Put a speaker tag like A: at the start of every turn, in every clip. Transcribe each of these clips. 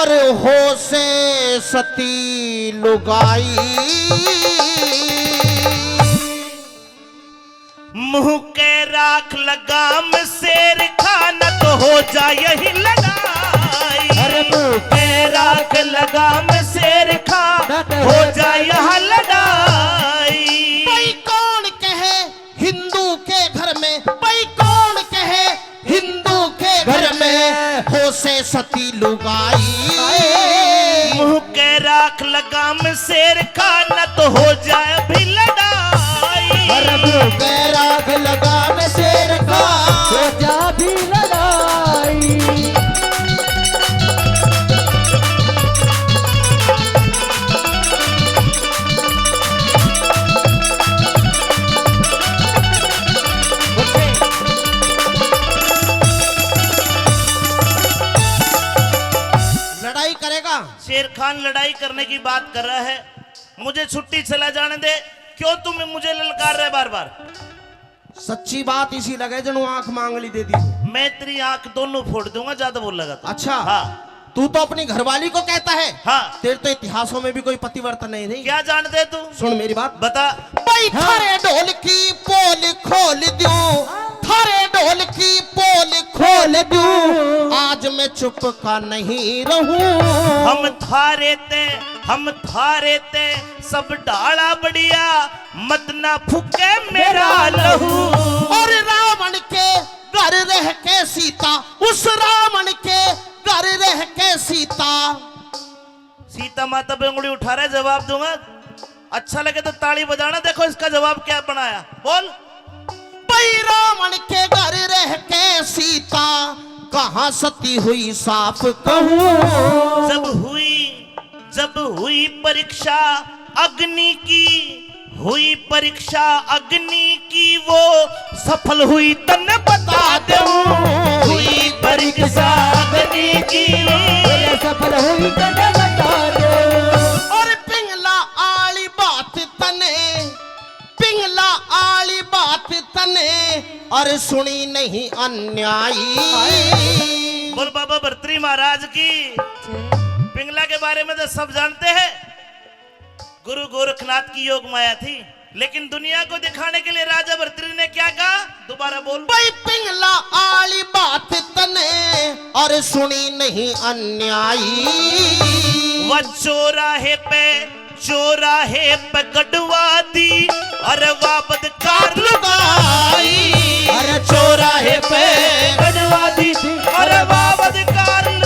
A: और हो से सती लुगाई,
B: मुंह के राख लगाम शेर खाना तो हो जाए यही लड़ाई।
C: अरे मुंह
B: के राख लगाम शेर खाना हो जाए यहाँ लड़ाई।
A: भाई कौन कहे हिंदू के घर में, भाई कौन कहे हिंदू के घर में हो से सती लुगाई।
B: मुंह के राख लगाम शेर खाना तो हो जाए भी लड़ाई।
C: अरे मुंह के राख लगाम शेर का हो जा भी लड़ाई।
A: लड़ाई करेगा।
B: शेर खान लड़ाई करने की बात कर रहा है। मुझे छुट्टी चला जाने दे। क्यों तुम मुझे ललकार रहे बार बार?
A: सच्ची बात इसी लगे जनु आंख मांगली दे दी।
B: मैं तेरी आंख दोनों फोड़ दूंगा, ज्यादा बोल लगा तो।
A: अच्छा
B: हाँ
A: तू तो अपनी घरवाली को कहता है।
B: हाँ,
A: तेरे तो इतिहासों में भी कोई पतिवर्तन नहीं।
B: क्या जानते तू?
A: सुन मेरी बात,
B: बता।
A: भाई थारे ढोल की पोल खोल दूं, थारे ढोल की पोल खोल दूं, आज मैं चुप का नहीं रहूं।
B: हम थारे ते सब डाला बढ़िया, मत ना फूके मेरा लहू।
A: और रावण के घर रह के सीता, उस रावण के घर रह के सीता।
B: सीता माता पे उंगली उठा रहे, जवाब दूंगा। अच्छा लगे तो ताली बजाना। देखो इसका जवाब क्या बनाया, बोल।
A: भाई रावण के घर रह के सीता, कहाँ सती हुई साफ कहूं।
B: जब हुई परीक्षा अग्नि की, हुई परीक्षा अग्नि की, वो सफल हुई तन्ने बता दूं। हुई परीक्षा अग्नि की,
C: सफल हुई तन्ने बता दूं।
A: और पिंगला आली बात तने, पिंगला आली बात तने, और सुनी नहीं अन्यायी।
B: बोल बाबा भर्तृहरि महाराज की। पिंगला के बारे में तो सब जानते हैं। गुरु गोरखनाथ की योग माया थी, लेकिन दुनिया को दिखाने के लिए राजा भर्तृहरि ने क्या कहा? दोबारा बोल।
A: भाई पिंगला आली बात तने, और सुनी नहीं अन्यायी।
B: वह चौराहे पे गड़वा दी, अरे वापद कार लगाई।
A: अरे चौराहे पे
B: गड़वा दी, अरे वापद कार लगाई।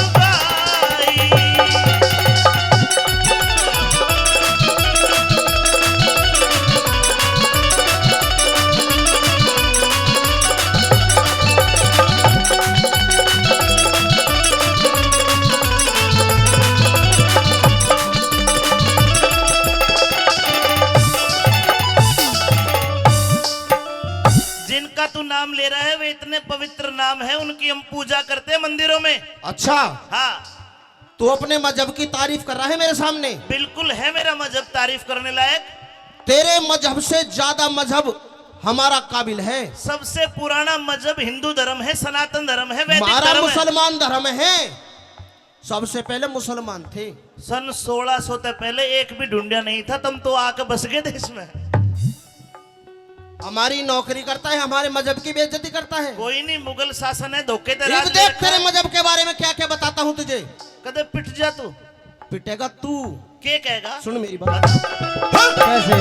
B: जिनका तू नाम ले रहा है वे इतने पवित्र नाम है, उनकी हम पूजा करते हैं मंदिरों में।
A: अच्छा
B: हाँ,
A: तू अपने मजहब की तारीफ कर रहा है मेरे सामने।
B: बिल्कुल है मेरा मजहब तारीफ करने लायक।
A: तेरे मजहब से ज्यादा मजहब हमारा काबिल है।
B: सबसे पुराना मजहब हिंदू धर्म है, सनातन धर्म है, वैदिक
A: हमारा
B: धर्म है।
A: मुसलमान धर्म है। सबसे पहले मुसलमान थे।
B: सन 1600 से पहले एक भी ढूंढिया नहीं था, तुम तो आके बस गए देश में।
A: हमारी नौकरी करता है, हमारे मजहब की बेइज्जती करता है।
B: कोई नहीं, मुगल शासन है, धोखे दे
A: एक देख तेरे मजहब के बारे में क्या क्या बताता हूँ तुझे।
B: कदे पिट जा तू।
A: पिटेगा तू।
B: क्या कहेगा?
A: सुन मेरी बात।
C: कैसे?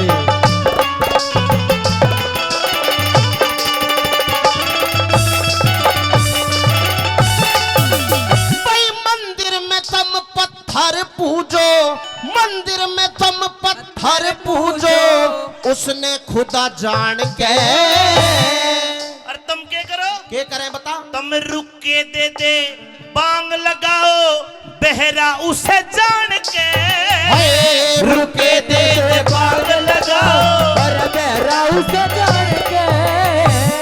A: भाई मंदिर में तुम पत्थर पूजो, मंदिर में तुम पत्थर पूजो, उसने खुदा जान के।
B: और तुम क्या करो?
A: क्या करें बता।
B: तुम रुक के दे बांग लगाओ, बहरा उसे जान के।
A: रुके दे
B: बांग लगाओ,
C: अरे बहरा उसे जान के।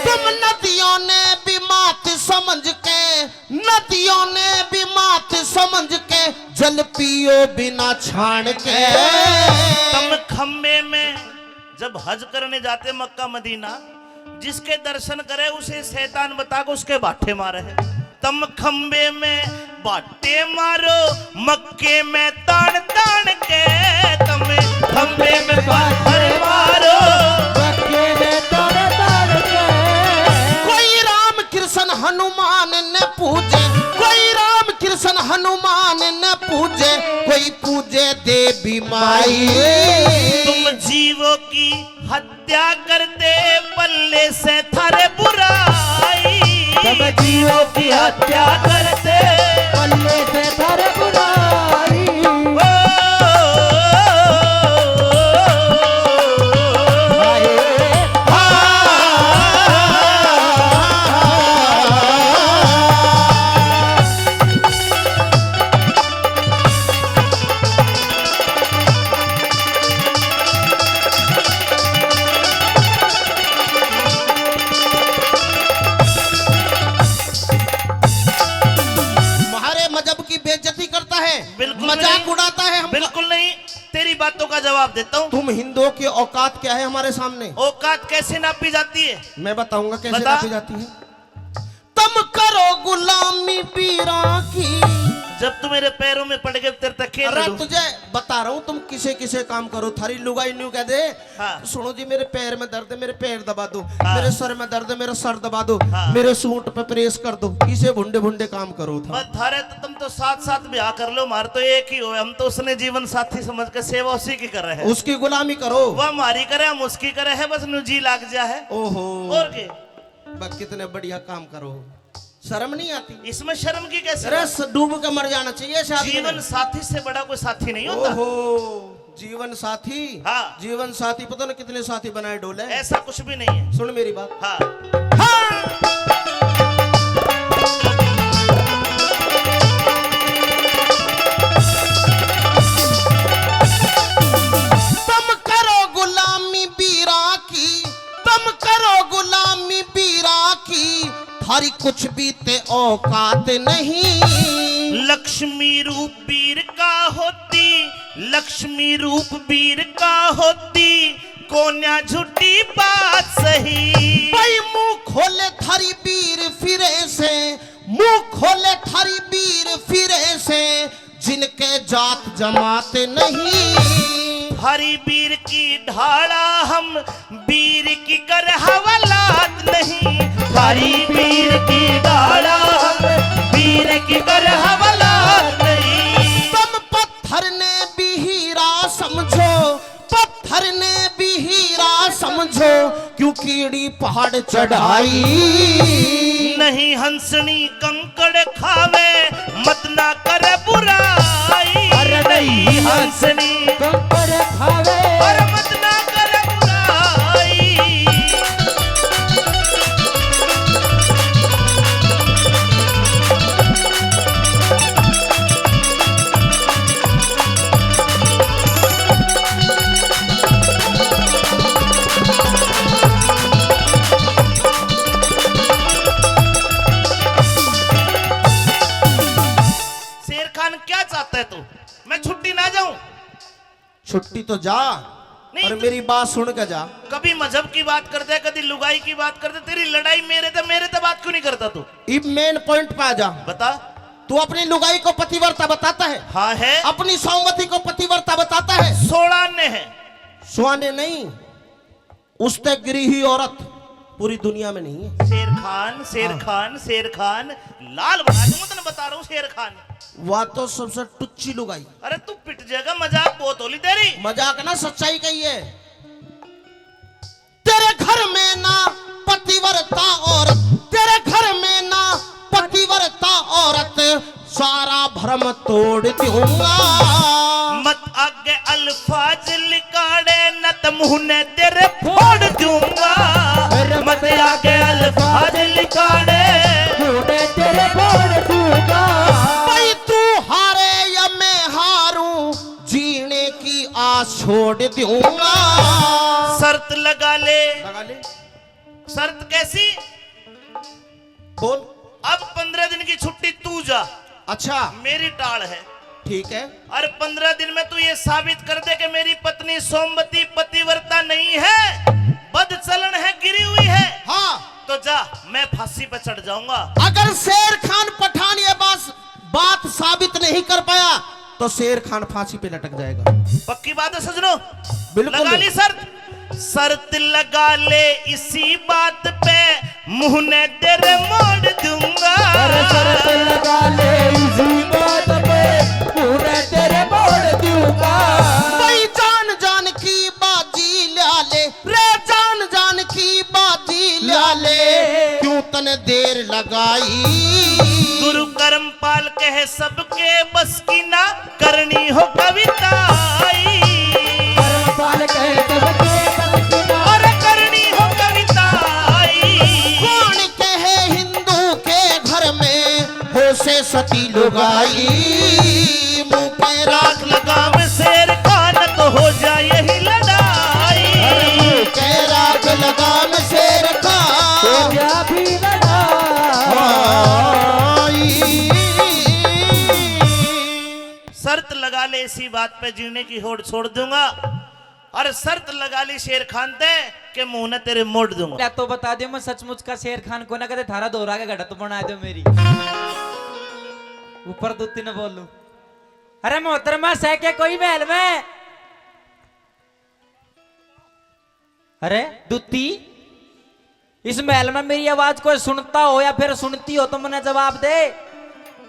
A: तुम नदियों ने भी मात समझ के, नदियों ने भी मात समझ के, जल पियो बिना छान के।
B: तुम खम्बे में जब हज करने जाते मक्का मदीना, जिसके दर्शन करे उसे शैतान बता के उसके बाठे मारे है। तम खंबे में बाटे मारो मक्के में तान तान के, तम खंबे में बाटे मारो
C: मक्के में तान तान के।
A: कोई राम कृष्ण हनुमान न पूजे, कोई राम कृष्ण हनुमान न पूजे, कोई पूजे देवी माई।
B: तुम जीवों की हत्या करते पल्ले से थारे बुराई,
C: तुम जीवों की हत्या करते पल्ले से थारे बुराई।
B: बिल्कुल
A: मजाक
B: नहीं।
A: उड़ाता है हम।
B: बिल्कुल नहीं, तेरी बातों का जवाब देता हूँ।
A: तुम हिंदुओं की औकात क्या है हमारे सामने?
B: औकात कैसे नापी जाती है?
A: मैं बताऊंगा कैसे
B: बता।
A: नापी जाती है। तुम करो गुलामी पीरा की।
B: जब तू मेरे पैरों में पड़ गए तेरे तक खेल
A: अरे
B: लूं।
A: तुझे बता रहा हूँ, तुम किसे किसे काम करो। थारी लुगाई न्यू कह दे,
B: हाँ।
A: सुनो जी मेरे पैर में दर्द है, मेरे पैर दबा दो।
B: हाँ।
A: मेरे सर में दर्द है, मेरा सर दबा दो।
B: हाँ।
A: मेरे सूट पे प्रेस कर दो। इसे भुंडे भुंडे काम करो था।
B: बस थारे तो तुम तो साथ साथ ब्याह कर लो, मार तो एक ही हो। हम तो उसने जीवन साथी समझ के सेवा उसी की कर रहे हैं।
A: उसकी गुलामी करो।
B: वह हमारी करे, हम उसकी करे है, बस जी लाग जा है।
A: ओहो,
B: और के
A: बस कितने बढ़िया काम करो, शर्म नहीं आती?
B: इसमें शर्म की कैसे?
A: अरे डूब के मर जाना चाहिए शादी में।
B: जीवन साथी से बड़ा कोई साथी नहीं होता।
A: ओहो, जीवन साथी।
B: हाँ।
A: जीवन साथी पता ना कितने साथी बनाए डोले।
B: ऐसा कुछ भी नहीं है।
A: सुन मेरी बात।
B: हाँ।
A: तुम करो गुलामी बीरा की, तुम करो गुलामी बीरा की, थारी कुछ बीते औकात नहीं।
B: लक्ष्मी रूप वीर का होती, लक्ष्मी रूप वीर का होती, कोन्या झूठी बात सही।
A: भाई मुंह खोले थारी वीर फिरे से, मुंह खोले थारी वीर फिरे से, जिनके जात जमात नहीं।
B: हरी वीर की ढाला हम, वीर की कर हवालात नहीं। हरी वीर की ढाला हम, वीर की कर हवालात नहीं।
A: तुम पत्थर ने भी हीरा समझो, पत्थर ने भी हीरा समझो, क्यों कीड़ी पहाड़ चढ़ाई।
B: नहीं हंसनी कंकड़ खावे, मत ना करे बुराई।
C: अरे
B: नहीं हंसनी
C: कंकड़ खावे,
B: और मत ना करे बुराई। शेर खान क्या चाहता है तू? मैं छुट्टी ना जाऊं?
A: छुट्टी तो जा,
B: नहीं
A: और
B: तो-
A: मेरी बात सुन के जा।
B: कभी मजहब की बात करते है, कभी लुगाई की बात करते। तेरी लड़ाई मेरे तो बात क्यों नहीं करता तू?
A: इब मेन पॉइंट पे आ जा।
B: बता।
A: तू अपनी लुगाई को पतिव्रता बताता है,
B: हाँ है।
A: अपनी सौमती को पतिव्रता बताता है।
B: 16 ने है।
A: सुहाने नहीं, उसते गिरी हुई औरत पूरी दुनिया में नहीं है।
B: शेर खान, शेर खान, शेर खान, लाल बना दूंगा तेने, बता रहा हूँ शेर खान।
A: वह तो सबसे टुच्ची लुगाई।
B: अरे तू पिट जाएगा, मजाक बहुत होली तेरी।
A: मजाक ना, सच्चाई कही है। तेरे घर में ना पतिव्रता औरत, तेरे घर में ना पतिव्रता औरत, सारा भ्रम तोड़ दूंगा।
B: मत आगे अल्फाज लिकाड़े, न तो मुंह ने तेरे फोड़ दूंगा। मत आगे अल्फाज लिकाड़े,
C: तूने तेरे बोल दूंगा।
A: भाई तू हारे या मैं हारूं, जीने की आस छोड़ दूंगा।
B: शर्त लगा ले।
A: लगा ले,
B: शर्त कैसी?
A: बोल।
B: अब 15 दिन की छुट्टी तू जा,
A: अच्छा
B: मेरी टाल है।
A: ठीक है।
B: और 15 दिन में तू ये साबित कर दे कि मेरी पत्नी सोमवती पतिव्रता नहीं है, बदचलन है, गिरी हुई है।
A: हाँ,
B: तो जा, मैं फांसी पर चढ़ जाऊंगा।
A: अगर शेर खान पठान ये बात साबित नहीं कर पाया तो शेर खान फांसी पे लटक जाएगा।
B: पक्की बात है सजनो?
A: बिल्कुल।
B: लगा ली शर्त लगा ले इसी बात पे, मुंह ने तेरे मोड़ दूंगा।
C: शर्त लगा ले इसी बात पे, मुंह ने तेरे मोड़ दूंगा।
A: भाई जान जान की बाजी ल्या ले रे, जान जान की बाजी ल्या ले, क्यों तने देर लगाई।
B: गुरु कर्मपाल कहे सबके बस की ना करनी हो कविताई।
C: कर्मपाल कहे सबके बस की ना,
B: और करनी हो कविताई।
A: कौन कहे हिंदू के घर में हो से सती लुगाई। मुंह पे
B: राख लगाम शेर खान तो हो जाए यही लड़ाई।
A: के राख लगाम शेर खान
C: हो जा भी
B: शर्त लगा ले इसी बात पे जीने की होड़ छोड़ दूंगा, और शर्त लगा ली शेर खान ते के मुंह ने तेरे मोड़ दूंगा।
C: या तो बता दो मैं सचमुच का शेर खान को ना कहते थारा दोहरा के घड़ा तो बना दो मेरी ऊपर दूती न बोलू। अरे मोहतरमा सह के कोई महल में, अरे दूती इस महल में मेरी आवाज कोई सुनता हो या फिर सुनती हो तो मुझे जवाब दे।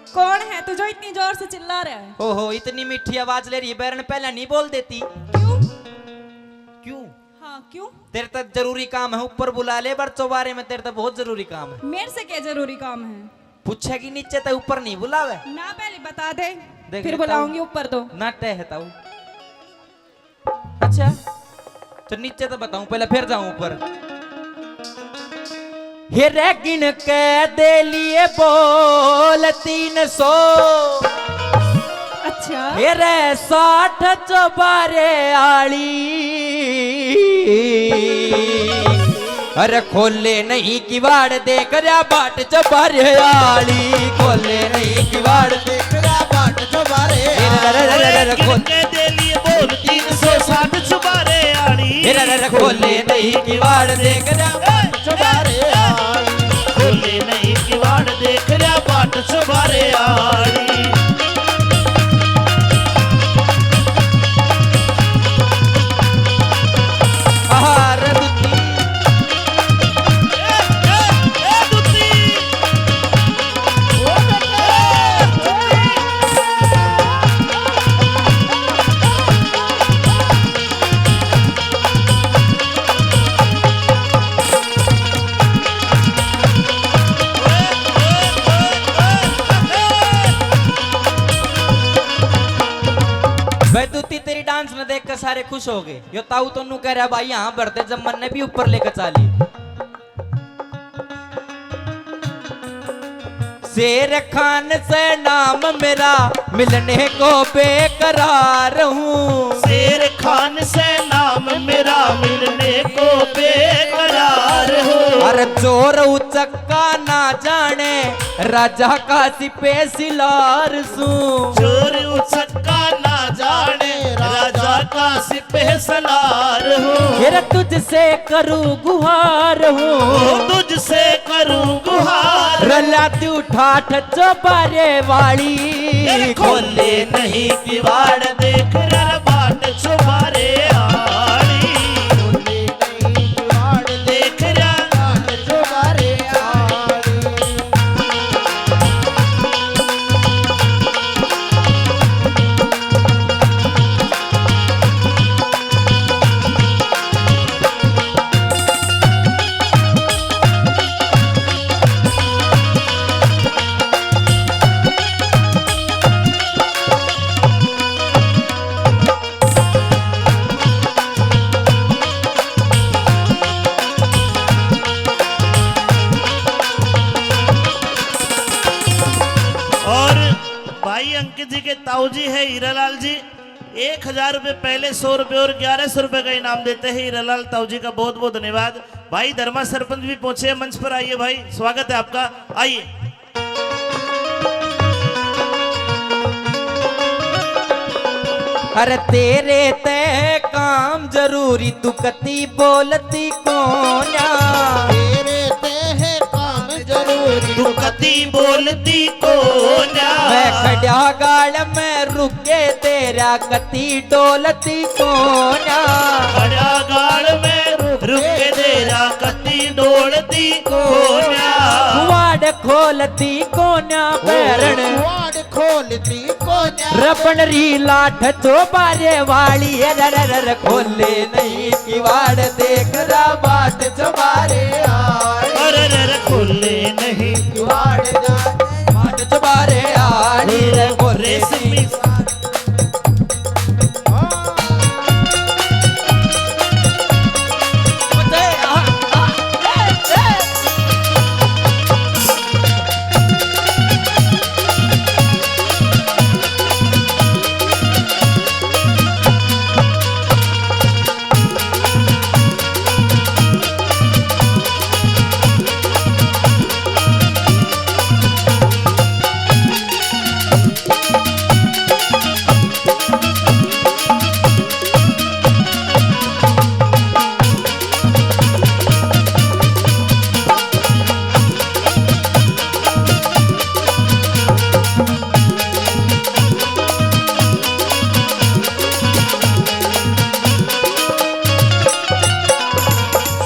D: कौन है तू जो इतनी जोर से चिल्ला रहा है?
C: ओहो इतनी मीठी आवाज ले रही है, बैरन पहले नहीं बोल देती।
D: क्यों?
C: क्यों?
D: हाँ क्यों?
C: तेरे तक जरूरी काम है, ऊपर बुला ले बच्चों बारे में, तेरे तक बहुत जरूरी काम है।
D: मेरे से क्या जरूरी काम है?
C: पूछेगी नीचे तो ऊपर नहीं बुलावे
D: ना पहले बता दे,
C: देख
D: फिर
C: लेता
D: बुलाऊंगी
C: हूँ।
D: ऊपर तो।
C: ना टहता हूँ। अच्छा तो नीचे तो बताऊं पहले फिर जाऊं ऊपर। हेरे गिन के दे लिए बोल 300,
D: अच्छा
C: हेरे 60 चौबारे आली। अरे खोले नहीं किवाड़ देख रहा बाट चौबारे आली, खोले नहीं किवाड़ देख रहा बाट चौबारे आली।
B: गिन के दे लिए बोल 360 चुबारे आड़ी।
C: खोले नहीं किवाड़ देख रहा चौबारे आली।
B: खोले नहीं किवाड़ देख रहा बाट चुबारे आड़ी।
C: आहार दुती
B: दुती
C: वैदुती तेरी डांस में देख कर सारे खुश हो गए। यो ताऊ तो कह रहा भाई यहाँ बढ़ते जब मन ने भी ऊपर लेकर चाली। शेर खान से नाम मेरा मिलने को बेकरार हूँ।
B: शेर खान से नाम मेरा मिलने को बेकरार हो।
C: अरे चोर उचक्का ना जाने राजा का सिपे सिलार सू।
B: चोर उचक्का ना जाने राजा का सिपह सलार हो।
C: फिर तुझसे करूँ गुहार हूँ,
B: तुझसे करूं गुहार।
C: रलाती उठाठ चौबारे वाली।
B: खोले नहीं किवाड़ देख रहा बाट चुबारे आड़ी। खोले नहीं किवाड़ देख रहा बाट चुबारे आड़ी। भाई अंकित जी के ताऊ जी है हीरालाल जी, 1000 रुपए पहले, 100 रुपए और 1100 रुपए का इनाम देते हैं हीरालाल ताऊ जी का बहुत बहुत धन्यवाद। भाई धर्मा सरपंच भी पहुंचे हैं मंच पर, आइए भाई स्वागत है आपका, आइए।
C: अरे तेरे ते काम जरूरी तू कती बोलती कोन्या।
A: तेरे ते है काम
B: तू कती बोलती को ना।
C: मैं खड़ा गाल में रुके तेरा कती डोलती कोना।
B: खड़ा गाल में रुक के तेरा कती डोलती को ना।
C: वाड़ खोलती कोना पैरण
A: वाड़ खोलती कोना।
C: रपण री लाठ तो बारे वाली रर खोले नहीं किवाड़ देख रा बाट चबारे आड़ी।
B: अरे खोले नहीं
C: बाट चबारे आड़ी रे खोले
B: रेशमी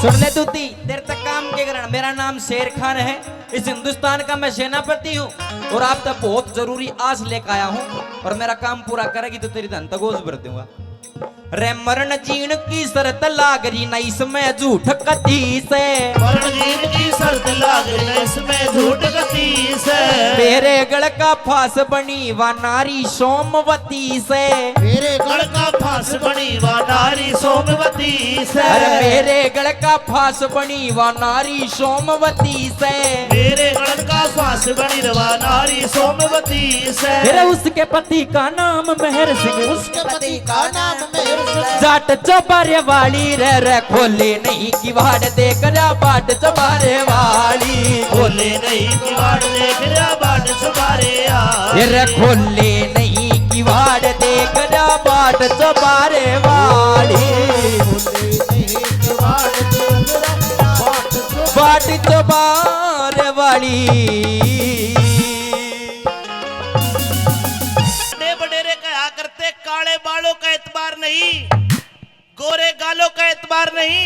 C: सुन ले दूती, देर तक काम के कारण। मेरा नाम शेर खान है, इस हिंदुस्तान का मैं सेनापति हूँ और आप तक बहुत जरूरी आस लेकर आया हूँ और मेरा काम पूरा करेगी तो तेरी धन तगोज भर दूंगा। रे मरण जीण की शर्त लाग रही न इसमें झूठ कती से।
B: मरण जीण की शर्त लाग रही न इसमें झूठ कती से।
C: मेरे गढ़ का फांस बनी व नारी सोमवती से।
A: मेरे
B: गढ़ का फांस बनी व नारी सोमवती से।
C: अरे मेरे गढ़ का फांस बनी व नारी सोमवती से।
B: मेरे गढ़ का फांस बनी व नारी सोमवती से।
C: फिर उसके पति का नाम मेहर सिंह।
A: उसके पति का नाम मेहर सिंह।
C: जाट चौबारे वाली रे खोले नहीं किवाड़ देख रा बाट चौबारे वाली।
B: खोले नहीं किवाड़ देख रा बाट चौबारे आली।
C: रे खोले नहीं किवाड़ देख रा बाट चौबारे वाली। बाट चौबारे वाली।
B: बडेरे कहा करते काले बालों का एतबार नहीं, गोरे गालों का एतबार नहीं,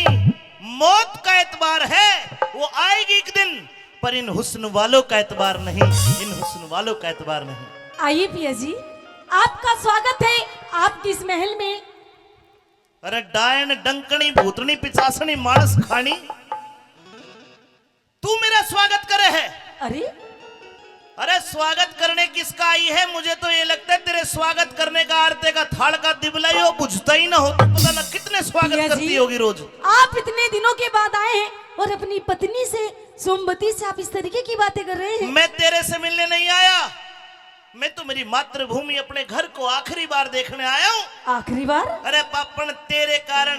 B: मौत का एतबार है, वो आएगी एक दिन, पर इन हुस्न वालों का एतबार नहीं, इन हुस्न वालों का एतबार नहीं।
D: आइए पिया जी, आपका स्वागत है आपकी इस महल में।
B: अरे डायन डंकनी भूतनी पिचासनी मानस खानी, तू मेरा स्वागत करे है। अरे स्वागत करने किसका आई है? मुझे तो ये लगता है तेरे स्वागत करने का आरते का थाल का दिबला ही हो बुझता ही ना हो, तो पता ना कितने स्वागत करती होगी रोज।
D: आप इतने दिनों के बाद आए हैं और अपनी पत्नी से सोमवती से आप इस तरीके की बातें कर रहे हैं।
B: मैं तेरे से मिलने नहीं आया, मैं तो मेरी मातृभूमि अपने घर को आखिरी बार देखने आया हूँ।
D: आखिरी बार?
B: अरे पापन तेरे कारण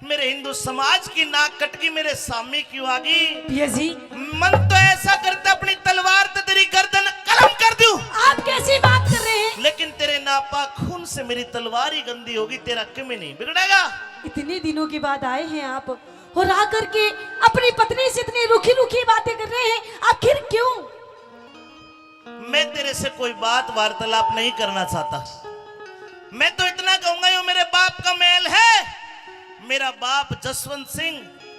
B: मेरे हिंदू समाज की नाक कटकी मेरे सामने क्यों आ गई?
D: पिया जी,
B: मन तो ऐसा करता अपनी तलवार तो तेरी गर्दन कलम कर दूं।
D: आप कैसी बात कर रहे हैं?
B: लेकिन तेरे नापाक खून से मेरी तलवार ही गंदी होगी, तेरा क्यों नहीं बिगड़ेगा?
D: इतने दिनों के बाद आए हैं आप और आकर के अपनी पत्नी से इतनी रुखी रुखी बातें कर रहे हैं, आखिर क्यों?
B: मैं तेरे से कोई बात वार्तालाप नहीं करना चाहता। मैं तो इतना कहूंगा, ये मेरे बाप का महल है। मेरा बाप जसवंत सिंह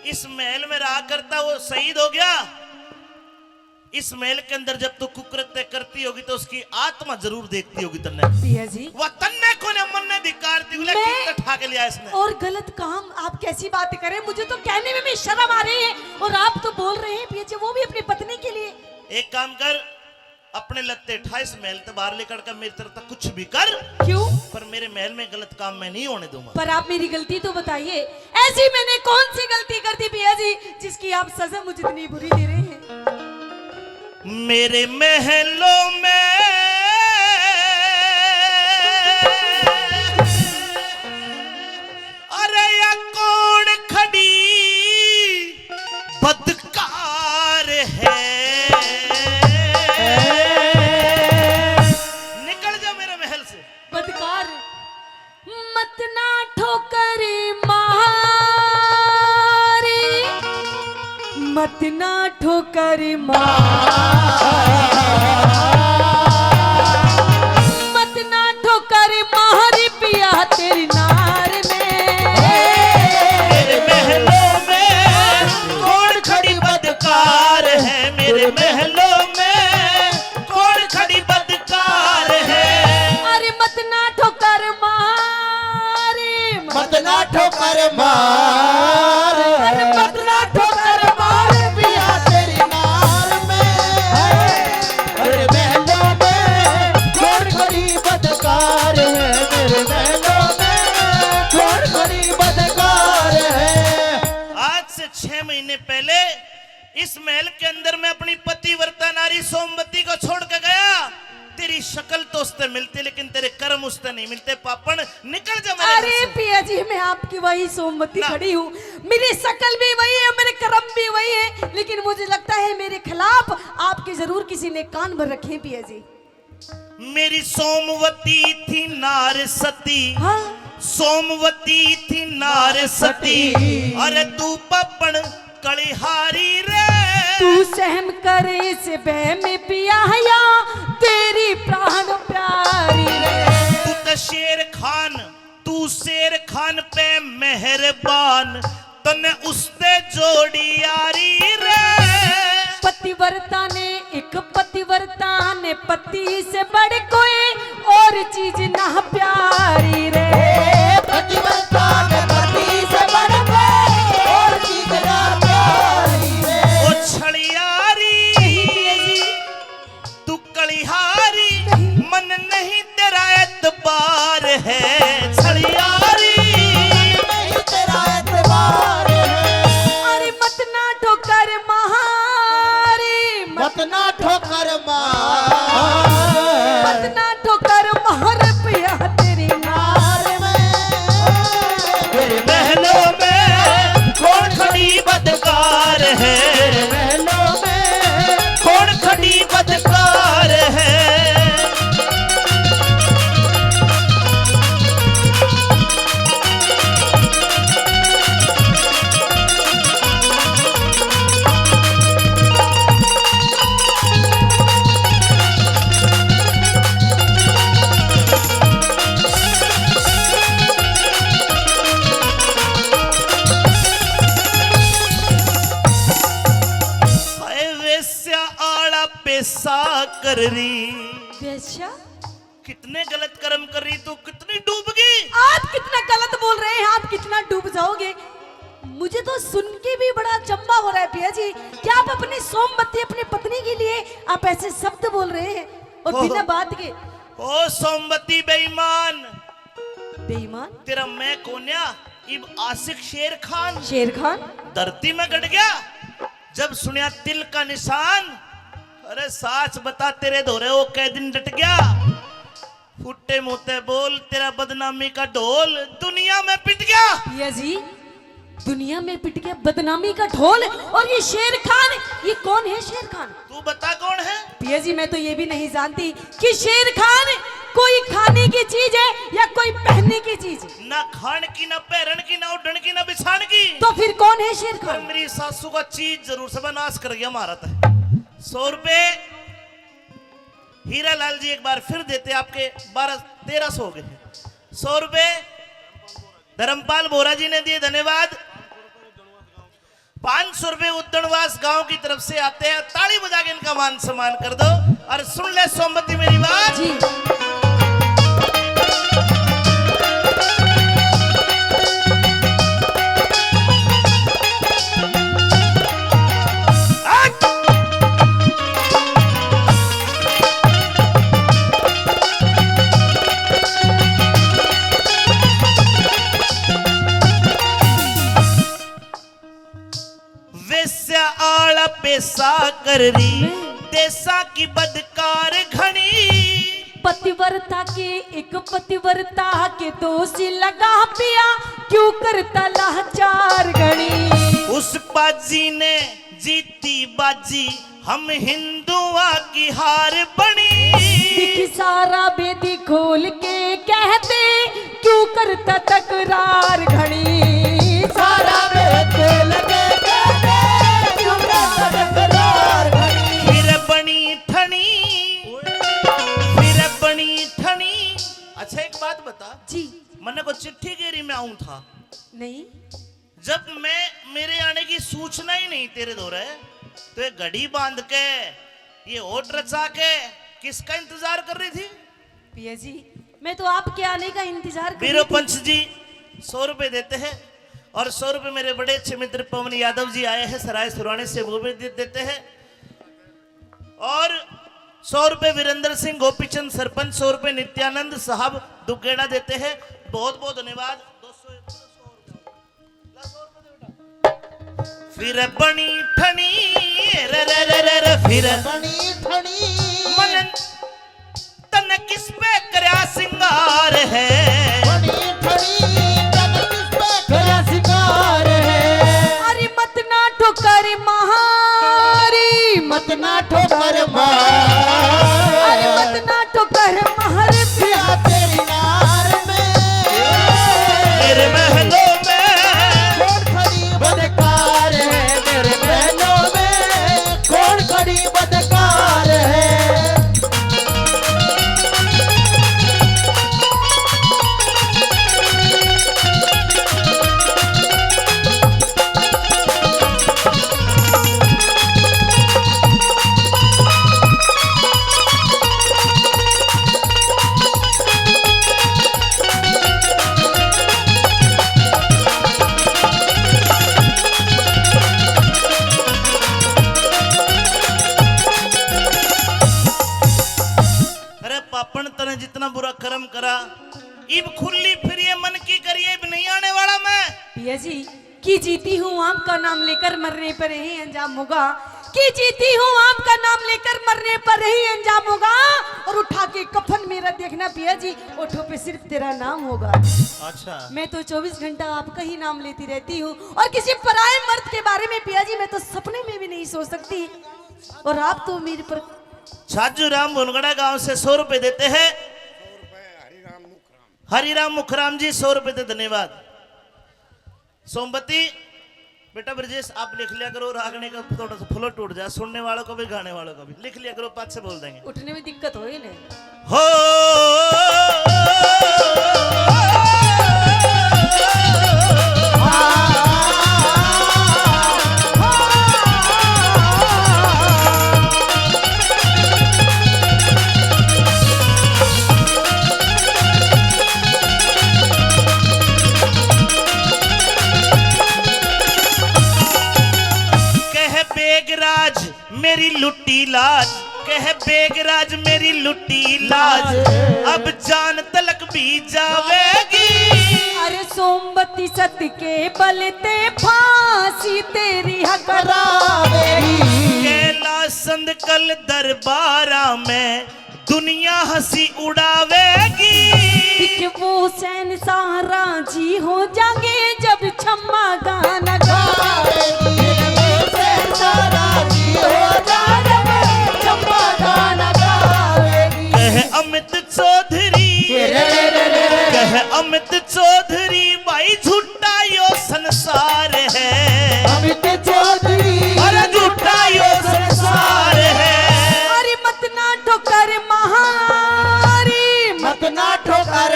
B: इस महल में रहा करता, वो शहीद हो गया। इस महल के अंदर जब तू कुकृत्य करती होगी तो उसकी आत्मा जरूर देखती होगी तन्ने।
D: पिया जी,
B: वह तन्ने को ने मन ने धिक्कारती हुई कितना ठा के लिया इसने।
D: और गलत काम आप कैसी बातें करें? मुझे तो कहने में भी शर्म आ रही है और आप तो बोल रहे हैं पिया जी, वो भी अपनी पत्नी के लिए।
B: एक काम कर, अपने लत्ते 28 महल से बाहर लेकर कर मेरी तरफ तक कुछ भी कर।
D: क्यों?
B: पर मेरे महल में गलत काम मैं नहीं होने दूंगा।
D: पर आप मेरी गलती तो बताइए, ऐसी मैंने कौन सी गलती कर दी पिया जी जिसकी आप सजा मुझे इतनी बुरी दे रहे हैं?
B: मेरे महलों में अरे या कौन खड़ी बदकार है?
D: बदकार मत ना ठोकर मारे, मत ना ठोकर मार, मत ना ठोकर मार पिया तेरी नार में।
B: मेरे महलों में कौन खड़ी बदकार है, मेरे महलों में कौन खड़ी बदकार है।
D: अरे मत ना ठोकर मार,
A: मत ना ठोकर मार,
D: अरे मत ना ठोकर मार
A: पिया तेरी नार में। मेरे महलों में कौन खड़ी बदकार है, मेरे महलों में कौन खड़ी बदकार है।
B: आज से 6 महीने पहले इस महल के अंदर मैं अपनी पतिव्रता नारी सोमवती को छोड़ के गया। तेरी शक्ल तो उससे मिलती लेकिन तेरे कर्म उससे नहीं मिलते। पापड़ निकल जा मेरे घर
D: अरे
B: से।
D: पिया जी मैं आपकी वही सोमवती
B: ना।
D: खड़ी हूँ, मेरी शक्ल भी वही है, मेरे कर्म भी वही है, लेकिन मुझे लगता है मेरे खिलाफ आपके जरूर किसी ने कान भर रखे हैं पिया जी।
B: मेरी सोमवती थी नार सती,
D: हाँ
B: सोमवती थी नार सती। अरे तू पपड़ कलिहारी रे,
D: तू सहम करे से बह में पिया या तेरी प्राण प्यारी रे।
B: तू तो शेर खान, तू शेर खान पे मेहरबान, तने उससे जोड़ी यारी रे।
D: पतिव्रता ने एक पतिव्रता ने पति से बढ़ कोई और चीज ना प्यारी रे।
A: पतिव्रता ने पति से बढ़ कोई और चीज ना प्यारी रे।
B: ओ छड़ियारी तू कलिहारी, मन नहीं तेरा एतबार है। छड़ियारी
A: नहीं तेरा एतबार है।
D: अरे मत ना ठोकर महारी,
A: मत ना ठोकर मार,
D: मत ना ठोकर महर पिया तेरी नार में।
A: मेरे
B: महलों में कौन खड़ी बदकार है,
A: महलों में
B: कौन खड़ी बदकार है। हाय वेश्या आड़ा पेशा कर रही,
D: वेश्या
B: कितने गलत कर्म कर रही तू, कितनी डूब गई।
D: आप कितना गलत बोल रहे हैं, आप कितना डूब जाओगे। मुझे तो सुन के भी बड़ा अचंभा हो रहा है पिया जी, क्या आप अपनी सोमवती अपनी पत्नी के लिए आप ऐसे शब्द बोल रहे हैं और
B: ओहो।
D: बिना बात के।
B: ओ सोमवती बेईमान,
D: बेईमान
B: तेरा मैं कोन्या इब आशिक शेर खान
D: शेर खान,
B: धरती में गड़ गया जब सुनिया तिल का निशान। अरे साच बता तेरे धोरे वो कै दिन डट गया। फुट्टे मुंहते बोल तेरा बदनामी का ढोल दुनिया में पिट गया।
D: पिया जी दुनिया में पिट गया बदनामी का ढोल। और ये शेर खान, ये कौन है शेर खान?
B: तू बता कौन है।
D: पिया जी मैं तो ये भी नहीं जानती कि शेर खान कोई खाने की चीज है या कोई पहनने की चीज है।
B: ना खान की, ना पैरन की, ना उड़न की, ना बिछान की।
D: तो फिर कौन है शेर
B: पर
D: खान?
B: मेरी सासू का चीज जरूर से नाश कर गया मारा था। 100 रुपए हीरा लाल जी एक बार फिर देते, आपके 1200-1300 हो गए। 100 रुपए धर्मपाल बोरा जी ने दिए, धन्यवाद। 500 रुपए उद्दणवास गांव की तरफ से आते हैं, ताली बजा के इनका मान सम्मान कर दो। और सुन ले सोमवती मेरी बात
D: जी
B: वेश्या आड़ा पेशा कर रही, देसा की बदकार घनी।
D: पतिव्रता के एक पतिव्रता के दोषी लगा पिया, क्यों करता लाचार गणी।
B: उस बाजी ने जीती बाजी, हम हिंदुआ की हार बनी।
D: दिख सारा बेदी खोल के कहते, क्यों करता तकरार घड़ी।
A: सारा बेद लगे कहते, क्यों
B: आऊं था।
D: नहीं,
B: जब मेरे आने की सूचना ही नहीं तेरे दौरे, तो ये घड़ी बांध के ये ओट रचा के किसका इंतजार कर रही थी?
D: पिया जी मैं तो आपके आने का इंतजार कर रही
B: वीरो
D: थी।
B: पंच जी 100 रुपए देते हैं, और 100 रुपए मेरे बड़े अच्छे मित्र पवन यादव जी आए हैं सराय सुराने से, वो भी देते हैं। और 100 रुपए वीरेंद्र सिंह गोपीचंद सरपंच, 100 रुपए नित्यानंद साहब दुगेड़ा देते हैं। बहुत बहुत धन्यवाद। 200 फिर बनी ठनी रे रे रे रे रे फिर
A: बनी ठनी
B: मन तन किस पे करया सिंगार है,
A: बनी ठनी तन किस पे करया सिंगार है।
D: अरे मत ना ठोकर महारी,
A: मत ना ठोकर मार,
D: अरे मत ना ठोकर महार
A: पिया तेरी नार में,
B: मेरे महलों में
A: कौन खड़ी बदकार है, मेरे महलों में कौन खड़ी बदकार है।
B: अरे पापन तने जितना बुरा कर्म करा, इब खुली फिर ये मन की करिए, इब नहीं आने वाला मैं।
D: पिया जी की जीती हूँ आपका नाम लेकर मरने पर ही अंजाम होगा, की जीती हूँ आपका नाम लेकर मरने पर ही अंजाम होगा। और उठा के कफन मेरा देखना पिया जी, ओठों पे सिर्फ तेरा नाम होगा।
B: अच्छा,
D: मैं तो 24 घंटा आपका ही नाम लेती रहती हूँ, और किसी पराये मर्द के बारे में पिया जी मैं तो सपने में भी नहीं सोच सकती। और आप तो मेरे पर
B: छाजू राम बुनगड़ा गांव से 100 रुपए देते हैं। हरिराम मुखराम जी 100 रुपए दे, धन्यवाद। सोमवती बेटा ब्रजेश आप लिख लिया करो, रागने का थोड़ा सा फ्लो टूट जाए, सुनने वालों को भी गाने वालों को भी लिख लिया करो, 5 से बोल देंगे।
D: उठने में दिक्कत हो ही नहीं।
B: हो कह बेगराज मेरी लुट्टी लाज, कह बेगराज मेरी लुट्टी लाज, अब जान तलक भी जावेगी।
D: अरे सोमवती सत के बलते फांसी तेरी हकरावेगी।
B: कैलाश संद कल दरबारा में दुनिया हंसी उड़ावेगी।
D: कि वो सैन सारा जी हो जाएंगे जब छम्मा गाना गावेगी।
B: कह अमित चौधरी, कह अमित चौधरी भाई झूठा यो संसार है,
A: अमित चौधरी
B: अरे झूठा यो संसार है।
D: अरे मत ना ठोकर महारी,
A: मत ना ठोकर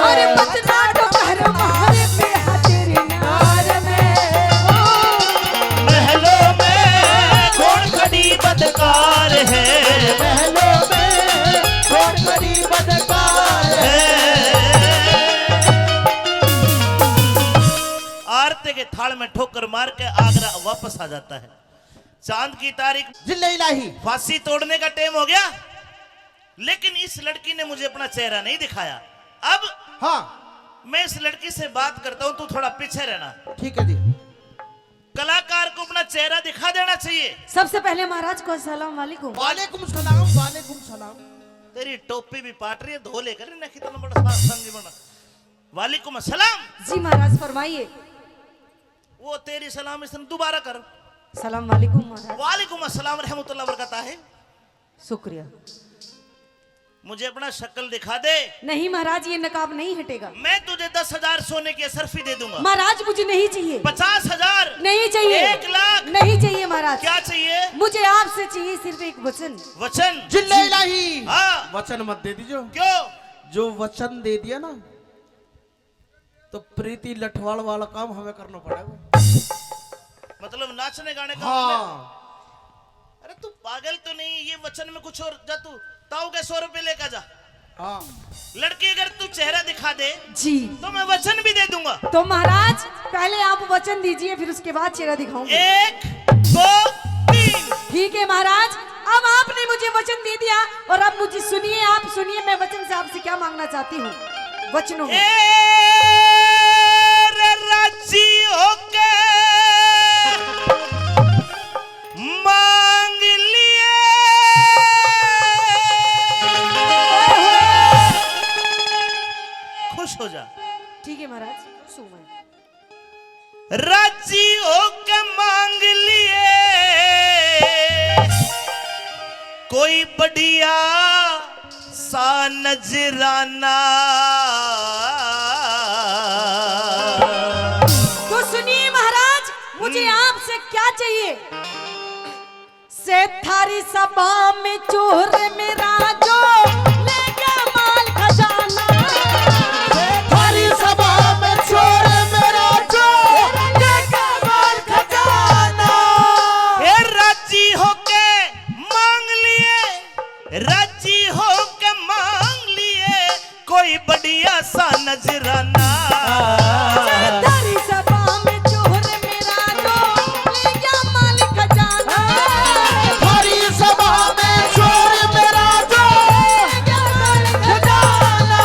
D: अरे मत ना ठोकर महारे पे तेरी नार में।
B: महलों में कौन खड़ी बदकार है,
A: महलों में कौन खड़ी बदकार
B: आरते के थाल में ठोकर मार के आगरा वापस आ जाता है। चांद की तारीख,
A: जिले इलाही
B: फांसी तोड़ने का टाइम हो गया, लेकिन इस लड़की ने मुझे अपना चेहरा नहीं दिखाया। अब
A: हाँ
B: मैं इस लड़की से बात करता हूं, तू थोड़ा पीछे रहना।
A: ठीक है जी।
B: कलाकार को अपना चेहरा दिखा देना चाहिए।
D: सबसे पहले महाराज को अस्सलाम वालेकुम।
A: वालेकुम सलाम, वालेकुम सलाम।
B: तेरी टोपी भी पाट रही है, धो लेकर ना कितना बड़ा समझी बना। वालेकुम अस्सलाम।
D: जी महाराज फरमाइए।
B: वो तेरी सलाम इसने दोबारा कर।
D: सलाम वालेकुम महाराज।
B: वालेकुम अस्सलाम रहमतुल्लाह बरकता है।
D: शुक्रिया।
B: मुझे अपना शक्ल दिखा दे।
D: नहीं महाराज ये नकाब नहीं हटेगा।
B: मैं तुझे 10,000 सोने की असरफी दे दूंगा।
D: महाराज मुझे नहीं चाहिए।
B: 50,000
D: नहीं चाहिए।
B: 1 लाख
D: नहीं चाहिए महाराज।
B: क्या चाहिए?
D: मुझे आपसे चाहिए सिर्फ एक वचन।
B: वचन।
A: जिले इलाही
B: हाँ।
A: वचन मत दे दीजिए।
B: क्यों?
A: जो वचन दे दिया ना तो प्रीति लठवाल वाला काम हमें करना पड़ेगा।
B: मतलब नाचने गाने का
A: हाँ
B: अरे तू पागल तो नहीं, ये वचन में कुछ और जा, तू ताऊ के 100 रुपए लेकर जा।
A: हाँ
B: लड़की अगर तू चेहरा दिखा दे
D: जी
B: तो मैं वचन भी दे दूंगा।
D: तो महाराज पहले आप वचन दीजिए, फिर उसके बाद चेहरा दिखाऊंगी।
B: 1 2 3।
D: ठीक है महाराज, अब आपने मुझे वचन दे दिया और अब मुझे सुनिए, आप सुनिए मैं वचन से आपसे क्या मांगना चाहती हूँ वचनों में।
B: रे राजी होके मांग लिए, खुश हो जा।
D: ठीक है महाराज, सुन
B: राजी होके मांग लिए कोई बढ़िया सा नजराना।
D: तो सुनिए महाराज, मुझे आपसे क्या चाहिए? से थारी सभा में चोर मेरा जो ले गया माल खजाना।
A: थारी सभा में चोर मेरा जो ले गया माल खजाना।
B: ए राजी होके मांग लिए, राजी होके मांग लिए कोई बढ़िया सा नजराना।
D: थारी सभा में चोर मेरा जो ले गया माल खजाना।
A: थारी सभा में चोर मेरा जो
D: ले गया माल खजाना।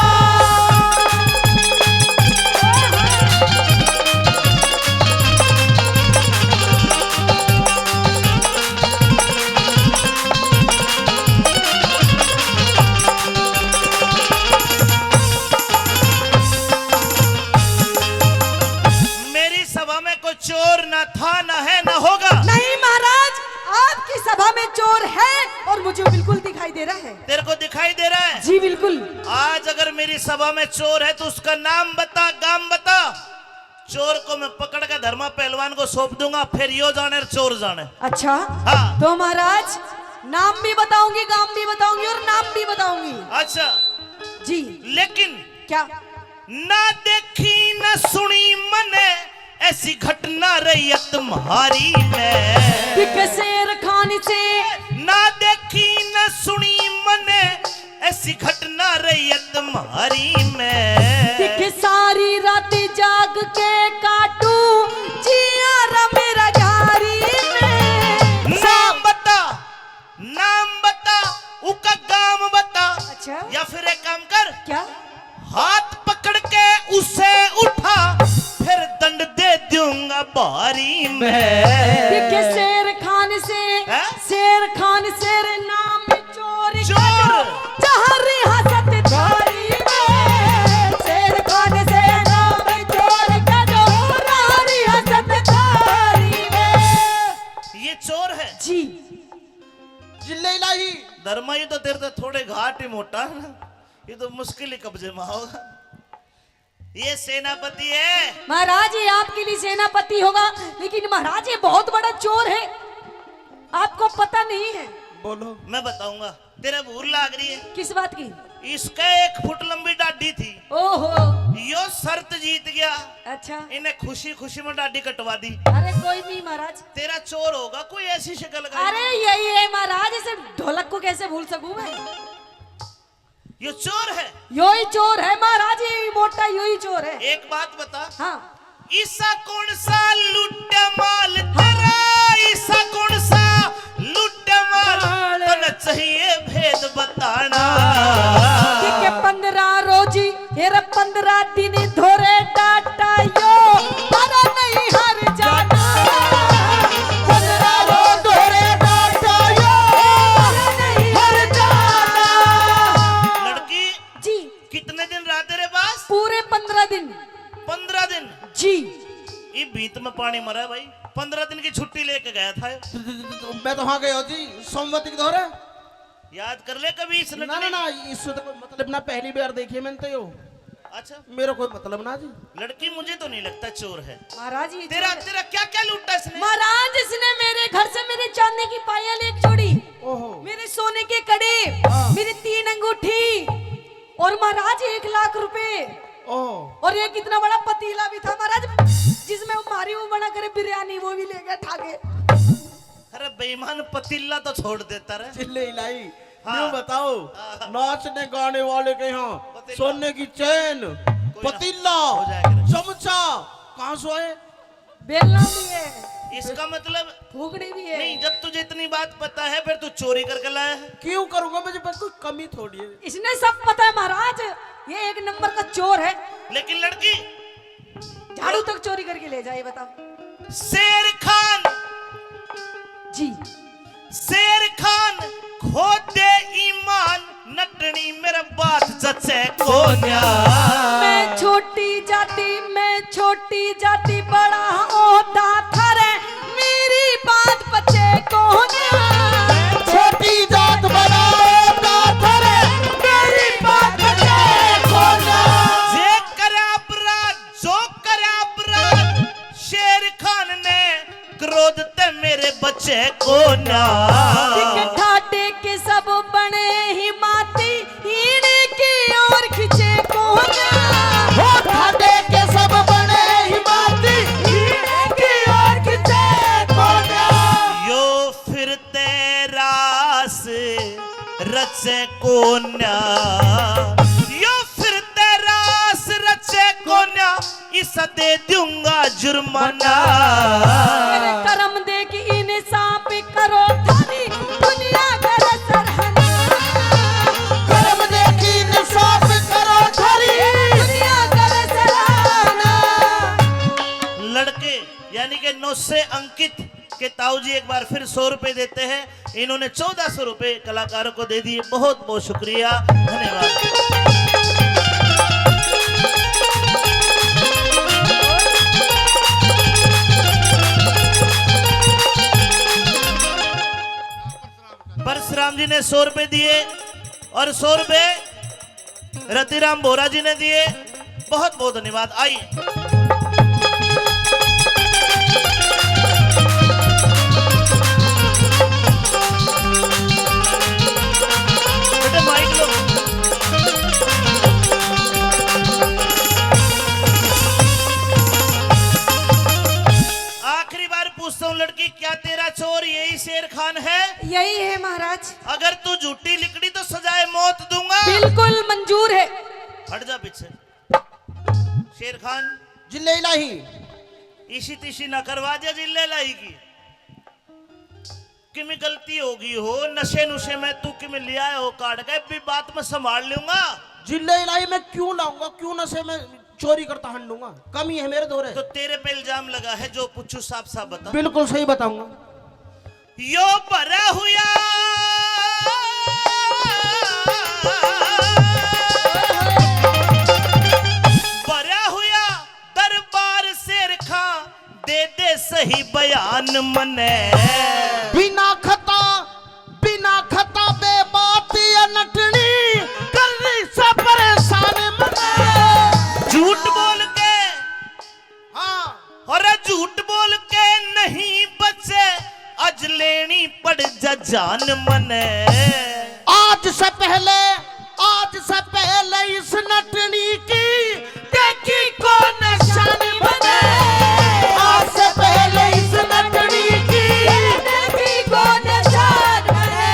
B: मेरी सभा में कोई चोर ना था, ना है, ना होगा।
D: नहीं महाराज, आपकी सभा में चोर है और मुझे बिल्कुल दिखाई दे रहा है।
B: तेरे को दिखाई दे रहा है?
D: जी बिल्कुल।
B: आज अगर मेरी सभा में चोर है तो उसका नाम बता, गाम बता। चोर को मैं पकड़ के धर्मा पहलवान को सौंप दूंगा, फिर यो जाने और चोर जाने।
D: अच्छा
B: हाँ।
D: तो महाराज नाम भी बताऊंगी, गाम भी बताऊंगी और नाम भी बताऊंगी।
B: अच्छा,
D: जी
B: लेकिन
D: क्या?
B: ना देखी न सुनी मने ऐसी घटना रही तुम्हारी में।
D: दिख शेर खान से
B: ना देखी न सुनी मने ऐसी घटना रही तुम्हारी में।
D: दिख सारी रात जाग के काटू जिया रा मेरा यारी में।
B: नाम बता, नाम बता, उसका गाम बता।
D: अच्छा
B: या फिर एक काम कर,
D: क्या?
B: हाथ पकड़ के उसे उठा, फिर दंड दे दूंगा बारी में।
D: दिख शेर खान से,
B: हैं?
D: शेर खान शेर नाम चोर
B: चोर।
D: जहाँ रियासत थारी में। शेर खान से नाम चोर का जो रहा रियासत थारी में।
B: ये चोर है।
D: जी
A: जिले इलाही
B: धर्मा ये तो तेरे तो थोड़े घाट ही मोटा है ना, ये तो मुश्किल ही कब्जे में होगा। ये सेनापति है।
D: महाराज, ये आपके लिए सेनापति होगा, लेकिन महाराज ये बहुत बड़ा चोर है, आपको पता नहीं है।
A: बोलो।
B: मैं बताऊंगा, तेरे भूल लाग रही है।
D: किस बात की?
B: इसका 1 फुट लंबी डाडी थी,
D: ओहो
B: यो शर्त जीत गया,
D: अच्छा।
B: इन्हें खुशी खुशी में डाडी कटवा दी।
D: अरे कोई नहीं महाराज।
B: तेरा चोर होगा कोई ऐसी शक्ल का।
D: अरे यही है महाराज, इसे ढोलक को कैसे भूल सकूं मैं?
B: ये चोर है।
D: यो ही चोर है महाराज, ये मोटा यो ही चोर है।
B: एक बात बता,
D: हाँ
B: ईसा कौन सा लुट माल तेरा, ईसा कौन सा लुट माल, तो न चाहिए भेद बताना।
D: ठीक है 15 रोजी हेरा 15 दिन धोरे डाटा यो पर नहीं हर जाना। 15 रोज धोरे डाटा यो पर नहीं हर जाना।
B: लड़की
D: जी
B: कितने दिन रहा तेरे पास?
D: पूरे 15 दिन।
B: 15 दिन।
D: जी
B: ये बीत में पानी मरा भाई, 15 दिन की छुट्टी लेके गया था।
A: मैं तो वहां गया जी सोमवती के दौरे।
B: याद कर ले कभी इस
A: ना ना ना, इससे तो कोई मतलब ना, पहली बार देखी है मैंने तो यो।
B: अच्छा,
A: मेरा कोई मतलब ना जी।
B: लड़की मुझे तो नहीं लगता चोर है।
D: महाराज ये
B: तेरा
D: चोर है।
B: तेरा क्या क्या लूटा इसने?
D: महाराज इसने मेरे घर से मेरे चांदी की पायल एक जोड़ी,
A: ओहो।
D: मेरे सोने के कड़े, मेरी 3 अंगूठी और महाराज 1 लाख रुपए
A: ओह
D: और एक इतना बड़ा पतीला भी था महाराज, जिसमें वो मारी वो बना करे बिरयानी, वो भी ले गए ठाके।
B: अरे बेईमान, पतीला तो छोड़ देता रे।
A: चिल्ले इलाई
B: हाँ।
A: यूं बताओ, नाचने गाने वाले के यहाँ
B: पतीला।
A: सोने की चैन, पतीला,
B: हो जाएगा।
A: चमचा, कहाँ सोए?
D: बेलना भी है,
B: इसका मतलब
D: फूकड़ी भी है।
B: नहीं, जब तुझे इतनी बात पता है फिर तू चोरी करके लाया है।
A: क्यों करूंगा, मुझे बस कोई कमी थोड़ी है।
D: इसने सब पता है महाराज, ये एक नंबर का चोर है।
B: लेकिन लड़की
D: झाड़ू तक चोरी करके ले जाए, बताओ।
B: शेर खान,
D: जी
B: शेर खान खो दे ईमान, नटनी मेरा बात जचे कोन्या।
D: मैं छोटी जाति बड़ा ओदा थरे, मेरी बात बचे कौन?
A: छोटी जात बड़ा ओदा थरे, मेरी बात बचे कौन?
B: जे करे अपराध, जो करे अपराध, शेर खान ने क्रोध ते मेरे बच्चे कोन्या।
D: ठाटे के सब बने ही माती, इनकी ओर खिंचे कौन?
A: ठाटे के सब बने ही माती, इनकी ओर खिंचे कौन?
B: यो फिरते रास रचे कोन्या, यो फिरते रास रचे कोन्या, इस दे दूंगा जुर्माना।
D: मेरे कर्म देख इंसाफ करो थारी दुनिया कर सरहना।
A: कर्म देखी इंसाफ करो थारी
D: दुनिया कर सरहना।
B: लड़के यानी कि 9 से अंकित के ताऊजी एक बार फिर 100 रुपए देते हैं। इन्होंने 1400 रुपए कलाकारों को दे दिए। बहुत बहुत शुक्रिया, धन्यवाद। परशुराम जी ने 100 रुपए दिए और 100 रुपए रतिराम बोरा जी ने दिए। बहुत बहुत धन्यवाद। आइए बेटे माइक लो। आखिरी बार पूछता हूँ लड़की, क्या तेरा चोर यही शेर खान है?
D: यही है महाराज।
B: अगर तू झूठी लिखड़ी तो सजाए मौत दूंगा।
D: बिल्कुल मंजूर है।
B: हट जा पीछे। शेर खान
A: जिले इलाही
B: इसी तिशी ना करवा दिया जिले लाई की। कि में गलती होगी हो, नशे नुशे में तू कि में लिया है हो काट गए भी, बात में संभाल लूंगा।
A: जिले इलाही में क्यों लाऊंगा, क्यों नशे में चोरी करता हंडूंगा, कमी है मेरे दोरे।
B: तो तेरे पे इल्जाम लगा है, जो पूछू साफ साफ बता।
A: बिल्कुल सही बताऊंगा।
B: यो भरा हुआ भरा हुआ दरबार शेर खां, दे दे सही बयान मने।
A: बिना खता बे बात या नटनी, करनी से परेशान मने।
B: झूठ बोल के,
A: हाँ
B: और झूठ बोल के नहीं बचे, आज लेनी पड़ जा जान मने।
A: आज से पहले इस नटनी की देखी को निशानी बने। आज से पहले इस नटनी की देखी को निशान बने।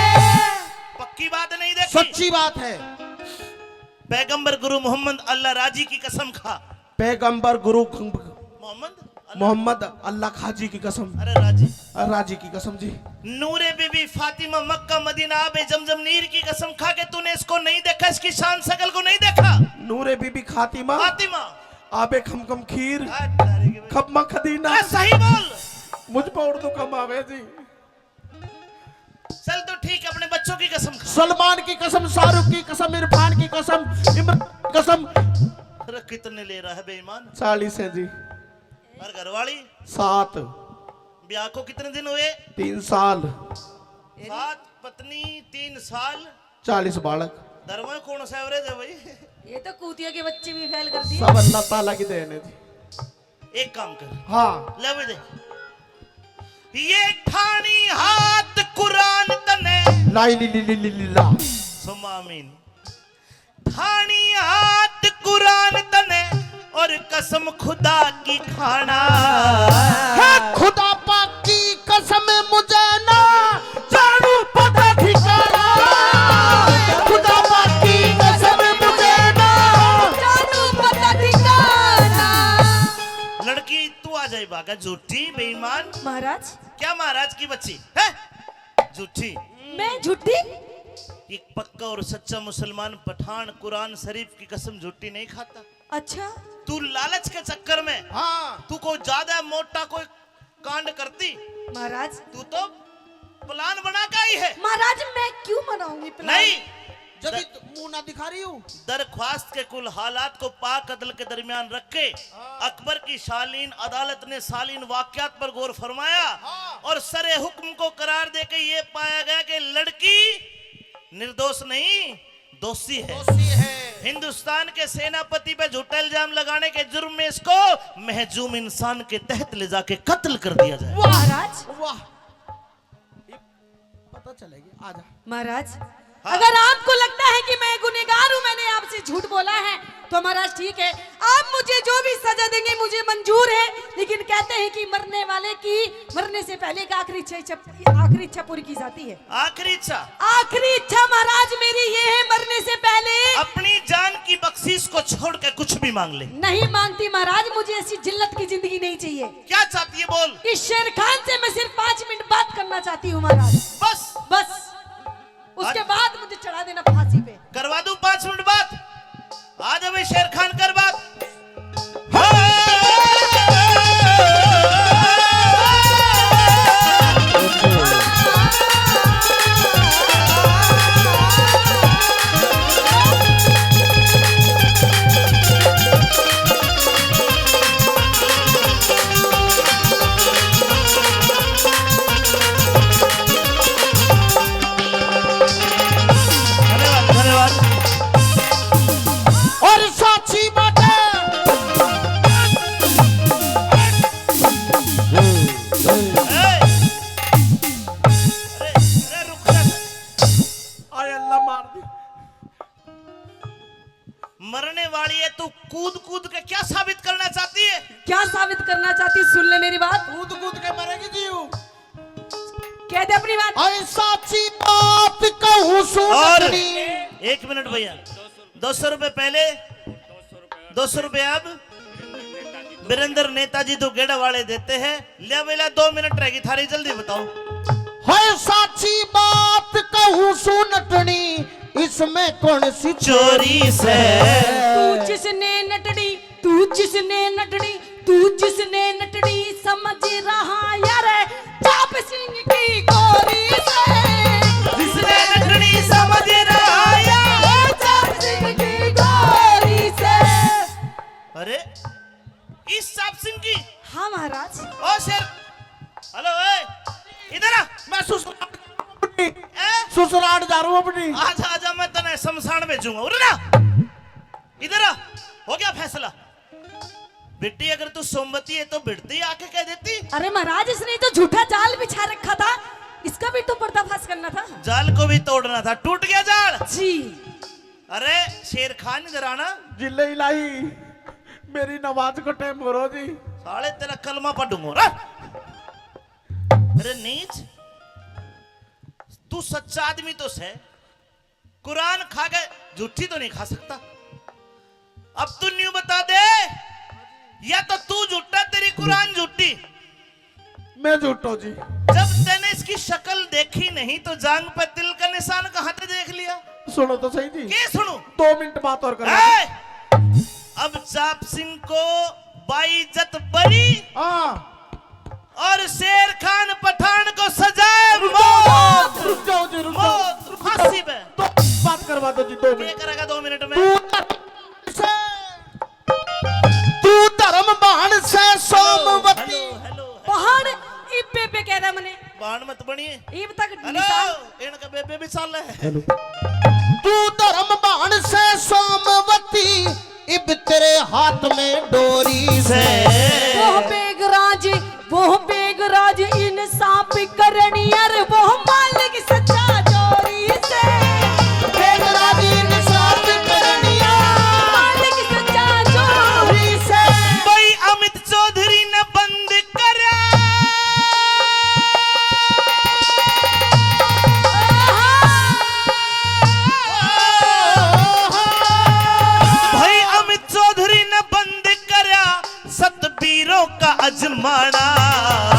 B: पक्की बात नहीं देखी?
A: सच्ची बात है।
B: पैगंबर गुरु मोहम्मद अल्लाह राजी की कसम खा।
A: पैगंबर गुरु
B: मोहम्मद
A: अल्लाह खाजी की कसम,
B: अरे राजी
A: राजी की कसम जी।
B: नूरे बीबी फातिमा मक्का मदीना आबे जमजम नीर की कसम खा के तूने इसको नहीं देखा, इसकी शान शकल को नहीं देखा।
A: नूरे बीबी फातिमा
B: फातिमा
A: आबे खम खीर
B: अरे
A: खम्मा खदीना।
B: सही बोल।
A: मुझ पर उर्दू कम आवे जी।
B: चल तो ठीक है, अपने बच्चों की कसम खा।
A: सलमान की कसम, शाहरुख की कसम, इरफान की कसम, इमरान की कसम।
B: अरे कितने ले रहा है बेईमान?
A: 40 है जी।
B: और घरवाली
A: 7।
B: ब्याह को कितने दिन हुए?
A: 3 साल।
B: 7 पत्नी 3 साल
A: 40 बालक।
B: धर्म कौन सा एवरेज है भाई?
D: ये तो कूतिया के बच्चे भी फेल कर दिए।
A: सब अल्लाह ताला की देन है जी।
B: एक काम कर,
A: हाँ
B: ले दे ये ठानी हाथ कुरान तने
A: लाई ली ला।
B: सुमामीन। ठानी हाथ कुरान तने और कसम खुदा की खाना।
A: है खुदा पाक की कसम मुझे ना जानू पता ठिकाना। खुदा पाक की कसम मुझे ना
D: जानू पता ठिकाना।
B: लड़की तू आ जाए बागा, झूठी बेईमान।
D: महाराज
B: क्या महाराज की बच्ची है, झूठी।
D: मैं झूठी?
B: एक पक्का और सच्चा मुसलमान पठान कुरान शरीफ की कसम झूठी नहीं खाता।
D: अच्छा
B: तू लालच के चक्कर में
A: हाँ
B: तू को ज्यादा मोटा कोई कांड करती,
D: महाराज।
B: तू तो प्लान बना का ही है।
D: महाराज मैं क्यों मनाऊंगी प्लान?
B: नहीं,
A: जब मुंह ना दिखा रही हूँ।
B: दरख्वास्त के कुल हालात को पाक अदल के दरमियान रख के अकबर की शालीन अदालत ने सालीन वाकयात पर गौर फरमाया और सरे हुक्म को करार दे के ये पाया गया कि लड़की निर्दोष नहीं दोषी है।
A: दोषी है।
B: हिंदुस्तान के सेनापति पे झूठा इल्जाम लगाने के जुर्म में इसको महजूम इंसान के तहत ले जाके कत्ल कर दिया जाए।
D: महाराज
A: वाह, ये पता चलेगी। आजा
D: महाराज
B: हाँ।
D: अगर आपको लगता है कि मैं गुनहगार हूँ, मैंने आपसे झूठ बोला है, तो महाराज ठीक है, आप मुझे जो भी सजा देंगे मुझे मंजूर है। लेकिन कहते हैं कि मरने वाले की मरने से पहले एक आखिरी इच्छा पूरी की जाती है।
B: आखिरी इच्छा?
D: आखिरी इच्छा महाराज मेरी ये है, मरने से पहले
B: अपनी जान की बख्शीश को छोड़ के कुछ भी मांग ले।
D: नहीं मांगती महाराज, मुझे ऐसी जिल्लत की जिंदगी नहीं चाहिए।
B: क्या चाहती है बोल?
D: इस शेर खान से मैं सिर्फ 5 मिनट बात करना चाहती हूँ महाराज,
B: बस
D: बस। उसके बाद मुझे चढ़ा देना फांसी पे।
B: करवा दूं 5 मिनट बाद? आज अभी शेर खान कर बात। धन्यवाद धन्यवाद।
A: और साची बात है।
B: अरे रुक जा।
A: अरे अल्लाह मार दी।
B: मरने वाली है तू, कूद कूद के क्या साबित करना चाहती है?
D: क्या साबित करना चाहती, सुन ले मेरी बात।
A: कूद कूद के मरेगी जीव।
D: कह दे अपनी बात।
A: अरे साची बात कहूँ
B: और
A: सुन।
B: 1 मिनट भैया, 200 रुपए पहले, 200 रुपए अब। वीरेंद्र नेताजी तो गेड़ा वाले देते हैं। ले बेला 2 मिनट रहेगी थारी, जल्दी बताओ।
A: है साची बात कहूँ सुनटनी, इसमें कौन सी
B: चोरी से
D: तू जिसने नटड़ी, तू जिसने नटड़ी, तू जिसने नटड़ी समझ रहा यार चाप सिंह की गोरी से।
B: जिसने नटनी समझ रहा यार
D: चाप सिंह की गोरी से।
B: अरे इस साप सिंह की?
D: हाँ महाराज।
B: ओ शेर, हेलो इधर आ।
A: मैं ससुराल जा रहा हूँ अपनी।
B: आजा आजा, मैं तने शमशान भेजूंगा। उरे ना, इधर आ। हो गया फैसला। बेटी अगर तू सोमवती है तो बिड़ती आके कह देती।
D: अरे महाराज इसने तो झूठा जाल बिछा रखा था, इसका भी तो पर्दाफाश करना था।
B: जाल को भी तोड़ना था, टूट गया जाल।
D: जी
B: अरे शेर खान इधर आना।
A: जिले इलाही मेरी नमाज को टाइम करो जी।
B: साले तेरा कलमा पढ़ूंगा। अरे नीच, तू सच्चा आदमी तो है, कुरान खा के झूठी तो नहीं खा सकता। अब तू न्यू बता दे, या तो तू झूठा तेरी कुरान झूठी।
A: मैं झूठो जी।
B: जब तेने इसकी शक्ल देखी नहीं तो जांग पे तिल का निशान कहां से देख लिया?
A: सुनो तो सही जी।
B: क्या सुनू?
A: 2 मिनट बात और कर।
B: अब चाप सिंह को बाइज्जत बरी
A: हाँ
B: और शेर खान पठान को सजाए मौत।
A: रुक जाओ जी, रुक जाओ।
B: मौत फांसी पे।
A: तो बात करवा दो जी 2
B: क्या
A: मिनट।
B: करेगा 2 मिनट में?
A: तू धर्म बाण से सोमवती।
B: हेलो हेलो
D: पहाड़ इब्बे पे कह रहा मने
B: बाण मत बनिए।
D: इब तक
B: हेलो
D: निशान।
B: इनका बेबे भी चाल है।
A: तू धर्म बाण से सोमवती, इब तेरे हाथ में डोरी से।
D: वो बेगराज इंसाफ करनियर, वो मालिक सच्चा जोरी से।
A: बेगराज इंसाफ करनिया,
D: मालिक सच्चा जोरी
A: डोरी से।
B: का अजमाना